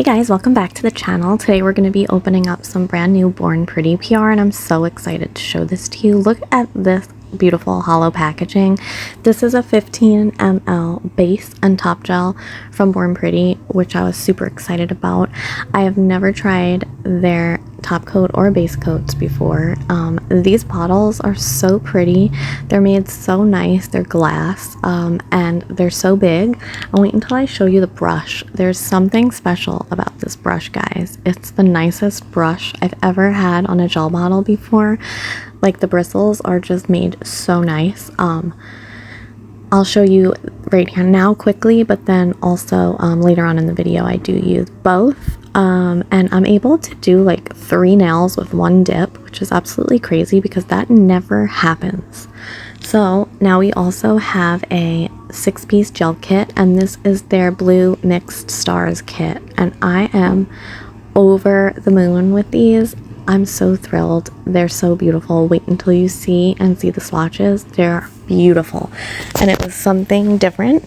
guys, welcome back to the channel. Today we're going to be opening up some brand new Born Pretty PR and I'm so excited to show this to you. Look at this beautiful hollow packaging. This is a 15 ml base and top gel from Born Pretty, which I was super excited about. I have never tried their top coat or base coats before. These bottles are so pretty. They're made so nice. They're glass and they're so big. I'll wait until I show you the brush. There's something special about this brush, guys. It's the nicest brush I've ever had on a gel bottle before. Like, the bristles are just made so nice. I'll show you right here now quickly, but then also later on in the video I do use both. And I'm able to do like 3 nails with 1 dip, which is absolutely crazy because that never happens. So now we also have a 6-piece gel kit, and this is their blue mixed stars kit, and I am over the moon with these. I'm so thrilled. They're so beautiful. Wait until you see the swatches. They're beautiful. And it was something different.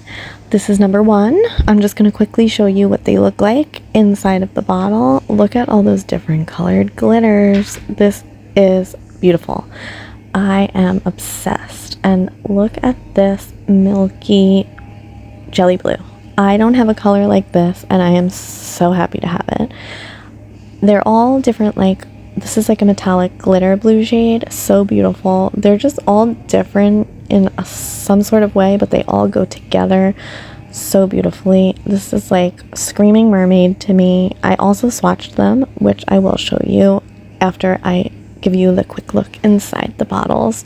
This is number 1. I'm just going to quickly show you what they look like inside of the bottle. Look at all those different colored glitters. This is beautiful. I am obsessed. And look at this milky jelly blue. I don't have a color like this, and I am so happy to have it. They're all different, like, this is like a metallic glitter blue shade. So beautiful. They're just all different in some sort of way, but they all go together so beautifully. This is like screaming mermaid to me. I also swatched them, which I will show you after I give you the quick look inside the bottles.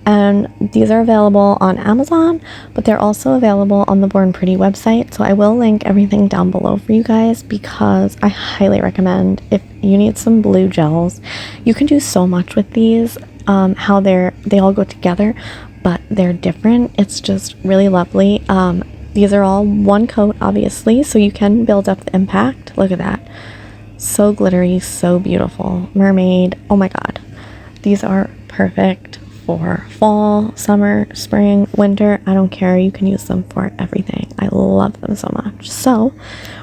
And these are available on Amazon, but they're also available on the Born Pretty website. So I will link everything down below for you guys because I highly recommend if you need some blue gels. You can do so much with these, how they all go together, but they're different. It's just really lovely. These are all 1 coat, obviously, so you can build up the impact. Look at that. So glittery, so beautiful. Mermaid. Oh my god. These are perfect for fall, summer, spring, winter. I don't care. You can use them for everything. I love them so much. So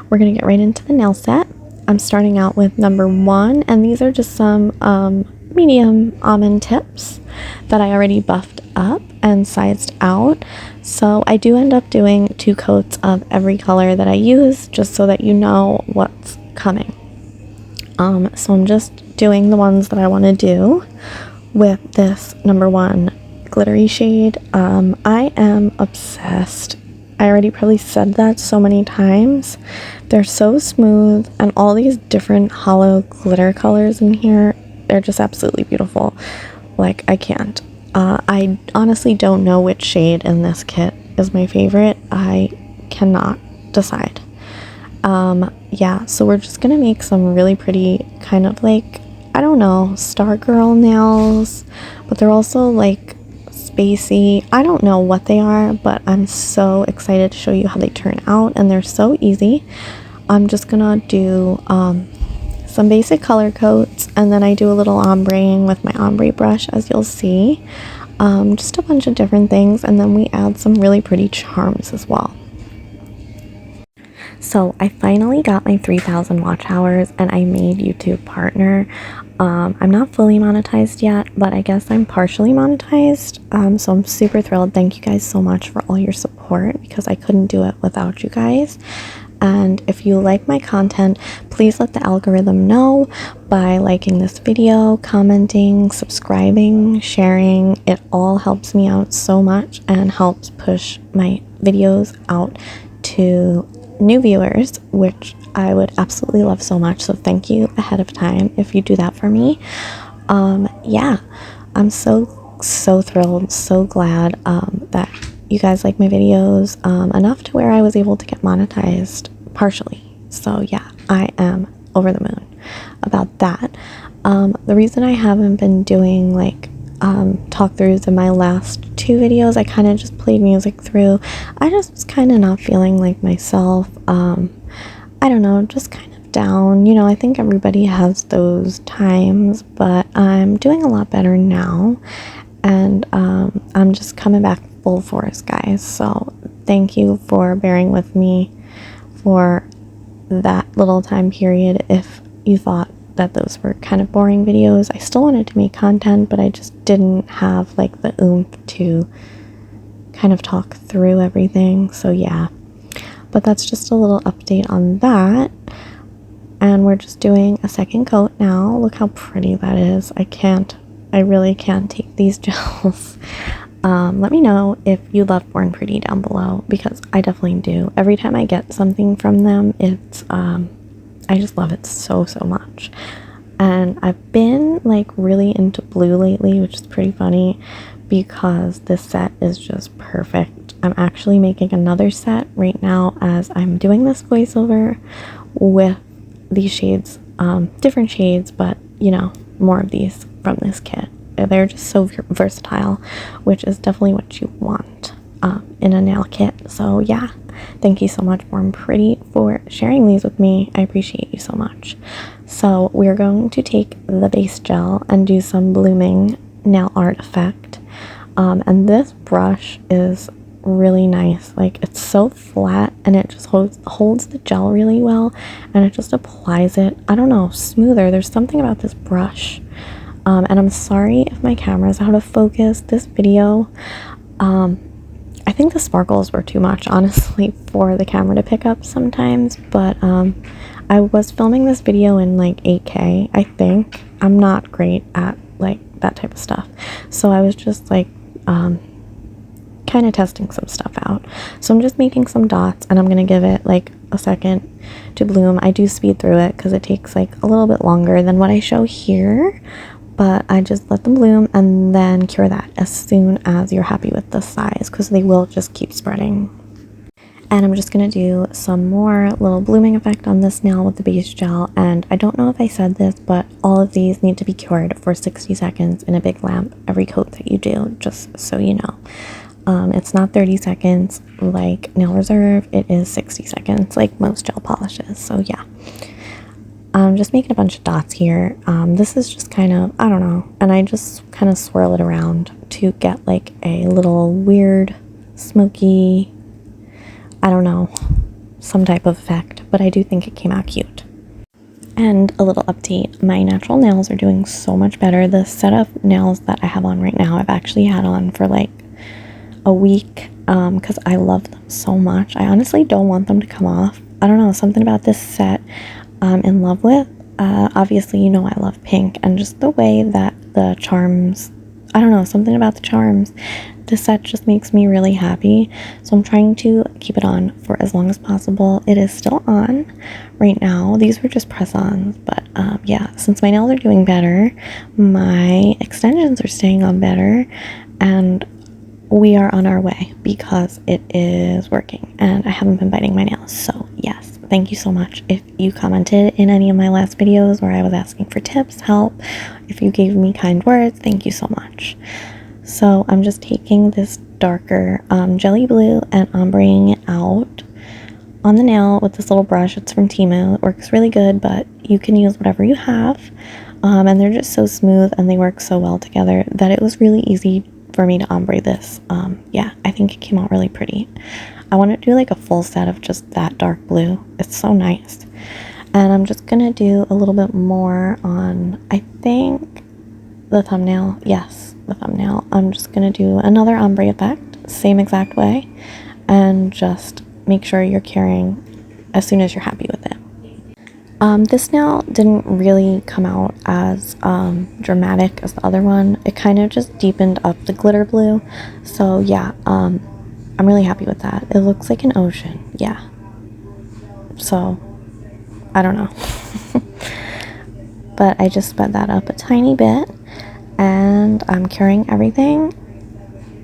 we're gonna get right into the nail set. I'm starting out with number 1, and these are just some medium almond tips that I already buffed up and sized out. So I do end up doing 2 coats of every color that I use, just so that you know what's coming. So I'm just doing the ones that I want to do with this number 1 glittery shade. I am obsessed. I already probably said that so many times. They're so smooth, and all these different hollow glitter colors in here, they're just absolutely beautiful. Like, I can't. I honestly don't know which shade in this kit is my favorite. I cannot decide. Yeah, so we're just gonna make some really pretty kind of like, I don't know, Stargirl nails, but they're also like spacey. I don't know what they are, but I'm so excited to show you how they turn out, and they're so easy. I'm just gonna do some basic color coats, and then I do a little ombreing with my ombre brush, as you'll see. Just a bunch of different things, and then we add some really pretty charms as well. So I finally got my 3,000 watch hours, and I made YouTube partner. I'm not fully monetized yet, but I guess I'm partially monetized. So I'm super thrilled. Thank you guys so much for all your support, because I couldn't do it without you guys. And if you like my content, please let the algorithm know by liking this video, commenting, subscribing, sharing. It all helps me out so much and helps push my videos out to new viewers, which I would absolutely love so much. So thank you ahead of time if you do that for me. Yeah, I'm so thrilled, so glad that you guys like my videos enough to where I was able to get monetized partially. So yeah, I am over the moon about that. The reason I haven't been doing like talk throughs in my last 2 videos, I kind of just played music through. I just was kind of not feeling like myself. I don't know, just kind of down. You know, I think everybody has those times, but I'm doing a lot better now, and I'm just coming back full force, guys. So thank you for bearing with me for that little time period if you thought that those were kind of boring videos. I still wanted to make content, but I just didn't have like the oomph to kind of talk through everything. So yeah, but that's just a little update on that. And we're just doing a second coat now. Look how pretty that is. I really can't take these gels. Let me know if you love Born Pretty down below, because I definitely do. Every time I get something from them, it's I just love it so much. And I've been like really into blue lately, which is pretty funny because this set is just perfect. I'm actually making another set right now as I'm doing this voiceover with these shades, different shades, but you know, more of these from this kit. They're just so versatile, which is definitely what you want in a nail kit. So yeah, thank you so much, Born Pretty, for sharing these with me. I appreciate you so much. So we're going to take the base gel and do some blooming nail art effect. And this brush is really nice. Like, it's so flat and it just holds the gel really well, and it just applies it, I don't know, smoother. There's something about this brush. And I'm sorry if my camera's out of focus. This video, I think the sparkles were too much, honestly, for the camera to pick up sometimes, but I was filming this video in like 8K, I think. I'm not great at like that type of stuff, so I was just like kind of testing some stuff out. So I'm just making some dots, and I'm gonna give it like a second to bloom. I do speed through it because it takes like a little bit longer than what I show here, but I just let them bloom and then cure that as soon as you're happy with the size, because they will just keep spreading. And I'm just going to do some more little blooming effect on this nail with the base gel. And I don't know if I said this, but all of these need to be cured for 60 seconds in a big lamp every coat that you do, just so you know. It's not 30 seconds like Nail Reserve, it is 60 seconds like most gel polishes. So yeah, I'm just making a bunch of dots here. This is just kind of, I don't know, and I just kind of swirl it around to get like a little weird smoky, I don't know, some type of effect, but I do think it came out cute. And a little update, my natural nails are doing so much better. The set of nails that I have on right now, I've actually had on for like a week because I love them so much. I honestly don't want them to come off. I don't know, something about this set I'm in love with. Obviously, you know I love pink, and just the way that the charms, I don't know, something about the charms. This set just makes me really happy, so I'm trying to keep it on for as long as possible. It is still on right now. These were just press-ons, but yeah, since my nails are doing better, my extensions are staying on better, and we are on our way because it is working, and I haven't been biting my nails. So yes, thank you so much if you commented in any of my last videos where I was asking for tips, help, if you gave me kind words, thank you so much. So I'm just taking this darker jelly blue and ombreing it out on the nail with this little brush. It's from Temu. It works really good, but you can use whatever you have. And they're just so smooth and they work so well together that it was really easy for me to ombre this. Yeah, I think it came out really pretty. I want to do like a full set of just that dark blue. It's so nice. And I'm just gonna do a little bit more on, I think, the thumbnail. Yes, the thumbnail. I'm just gonna do another ombre effect, same exact way, and just make sure you're curing as soon as you're happy with it. This nail didn't really come out as dramatic as the other one. It kind of just deepened up the glitter blue. So yeah, I'm really happy with that. It looks like an ocean. Yeah. So, I don't know. But I just sped that up a tiny bit, and I'm curing everything.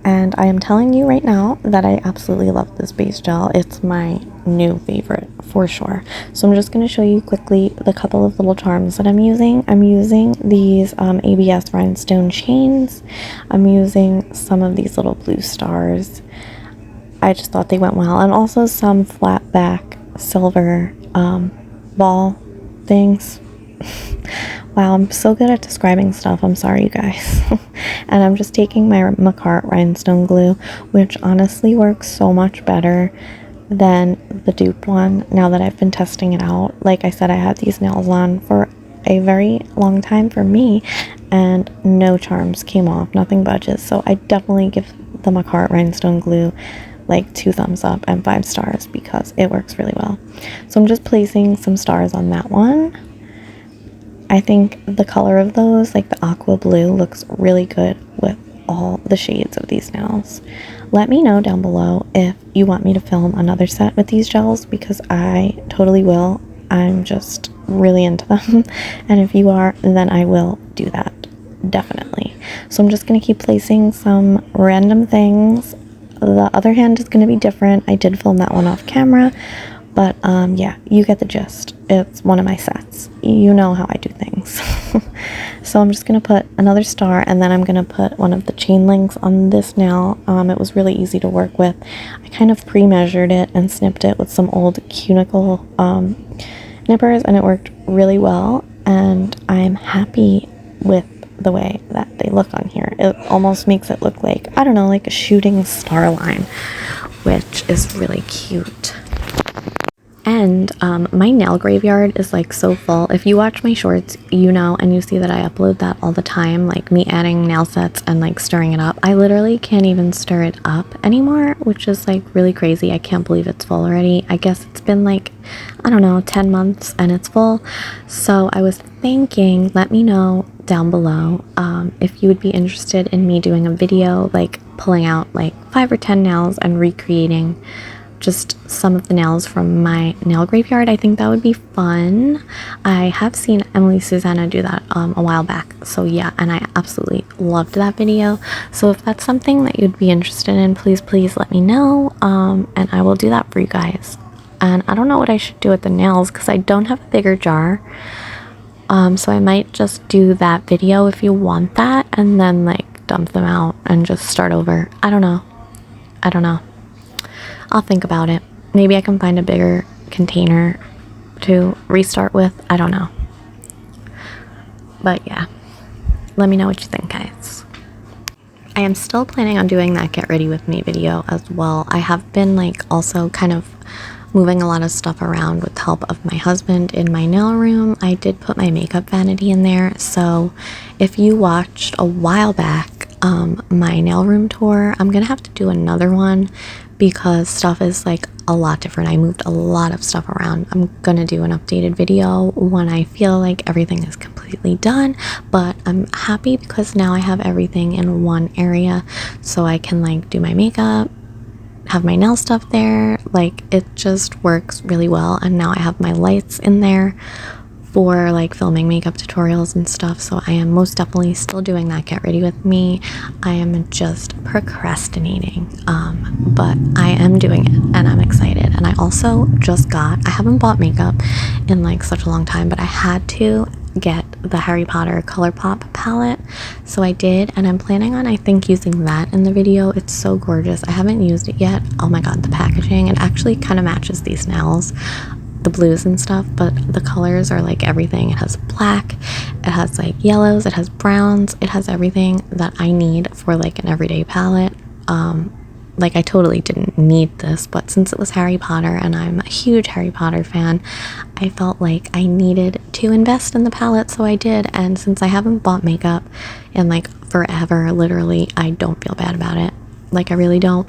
And I am telling you right now that I absolutely love this base gel. It's my new favorite for sure. So I'm just going to show you quickly the couple of little charms that I'm using. I'm using these ABS rhinestone chains. I'm using some of these little blue stars. I just thought they went well. And also some flat back silver ball things. Wow, I'm so good at describing stuff. I'm sorry, you guys. And I'm just taking my MERCARI rhinestone glue, which honestly works so much better than the dupe one now that I've been testing it out. Like I said, I had these nails on for a very long time for me, and no charms came off, nothing budges. So I definitely give the MERCARI rhinestone glue like 2 thumbs up and 5 stars because it works really well. So I'm just placing some stars on that one. I think the color of those, like the aqua blue, looks really good with all the shades of these nails. Let me know down below if you want me to film another set with these gels, because I totally will. I'm just really into them. And if you are, then I will do that, definitely. So I'm just going to keep placing some random things. The other hand is going to be different. I did film that one off camera, but yeah, you get the gist. It's one of my sets. You know how I do things. So I'm just going to put another star, and then I'm going to put one of the chain links on this nail. It was really easy to work with. I kind of pre-measured it and snipped it with some old cuticle nippers, and it worked really well, and I'm happy with the way that they look on here. It almost makes it look like, I don't know, like a shooting star line, which is really cute. And my nail graveyard is like so full. If you watch my shorts, you know, and you see that I upload that all the time, like me adding nail sets and like stirring it up. I literally can't even stir it up anymore, which is like really crazy. I can't believe it's full already. I guess it's been like, I don't know, 10 months and it's full. So I was thinking, let me know down below if you would be interested in me doing a video like pulling out like 5 or 10 nails and recreating just some of the nails from my nail graveyard. I think that would be fun. I have seen Emily Susanna do that a while back, so yeah, and I absolutely loved that video. So if that's something that you'd be interested in, please let me know, and I will do that for you guys. And I don't know what I should do with the nails because I don't have a bigger jar, so I might just do that video if you want that, and then like dump them out and just start over. I don't know. I'll think about it. Maybe I can find a bigger container to restart with. I don't know. But yeah, let me know what you think, guys. I am still planning on doing that get ready with me video as well. I have been like also kind of moving a lot of stuff around with the help of my husband in my nail room. I did put my makeup vanity in there. So if you watched a while back my nail room tour, I'm gonna have to do another one because stuff is like a lot different. I moved a lot of stuff around. I'm gonna do an updated video when I feel like everything is completely done, but I'm happy because now I have everything in one area, so I can like do my makeup, have my nail stuff there. Like it just works really well, and now I have my lights in there for like filming makeup tutorials and stuff. So I am most definitely still doing that get ready with me. I am just procrastinating, but I am doing it and I'm excited. And I also just got, I haven't bought makeup in like such a long time, but I had to get the Harry Potter ColourPop palette, so I did, and I'm planning on, I think, using that in the video. It's so gorgeous. I haven't used it yet. Oh my god, the packaging, it actually kind of matches these nails, the blues and stuff, but the colors are like everything. It has black, it has like yellows, it has browns, it has everything that I need for like an everyday palette. Like I totally didn't need this, but since it was Harry Potter and I'm a huge Harry Potter fan, I felt like I needed to invest in the palette, so I did. And since I haven't bought makeup in like forever, literally, I don't feel bad about it. Like I really don't.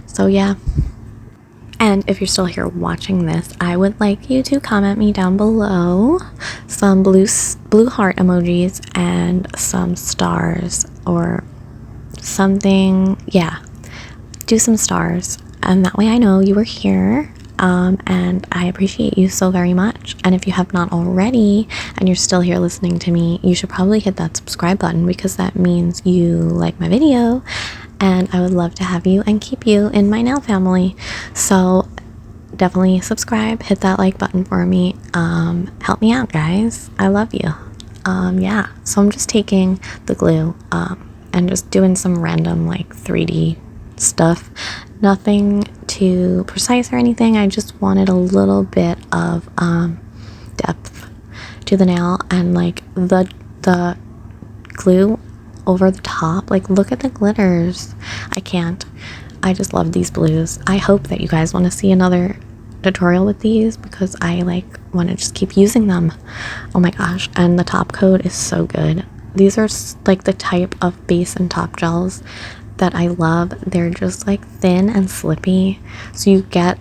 So yeah. And if you're still here watching this, I would like you to comment me down below some blue heart emojis and some stars or something. Yeah, do some stars, and that way I know you were here. And I appreciate you so very much. And if you have not already and you're still here listening to me, you should probably hit that subscribe button because that means you like my video, and I would love to have you and keep you in my nail family. So definitely subscribe, hit that like button for me. Help me out, guys. I love you. Yeah, so I'm just taking the glue and just doing some random like 3D stuff. Nothing too precise or anything. I just wanted a little bit of depth to the nail, and like the glue over the top. Like look at the glitters. I can't. I just love these blues. I hope that you guys want to see another tutorial with these because I like want to just keep using them. Oh my gosh, and the top coat is so good. These are like the type of base and top gels that I love. They're just like thin and slippy, so you get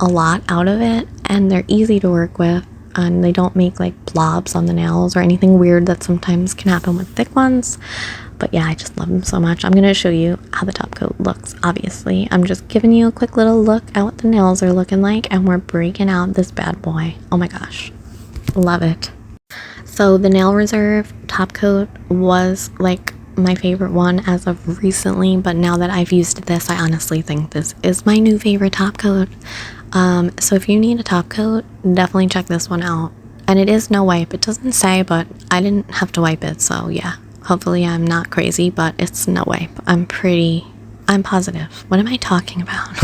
a lot out of it, and they're easy to work with, and they don't make like blobs on the nails or anything weird that sometimes can happen with thick ones. But yeah, I just love them so much. I'm going to show you how the top coat looks. Obviously, I'm just giving you a quick little look at what the nails are looking like, and we're breaking out this bad boy. Oh my gosh, love it. So the Nail Reserve top coat was like my favorite one as of recently, but now that I've used this, I honestly think this is my new favorite top coat. So if you need a top coat, definitely check this one out. And it is no wipe. It doesn't say, but I didn't have to wipe it, so yeah. Hopefully I'm not crazy, but it's no wipe. I'm positive. What am I talking about?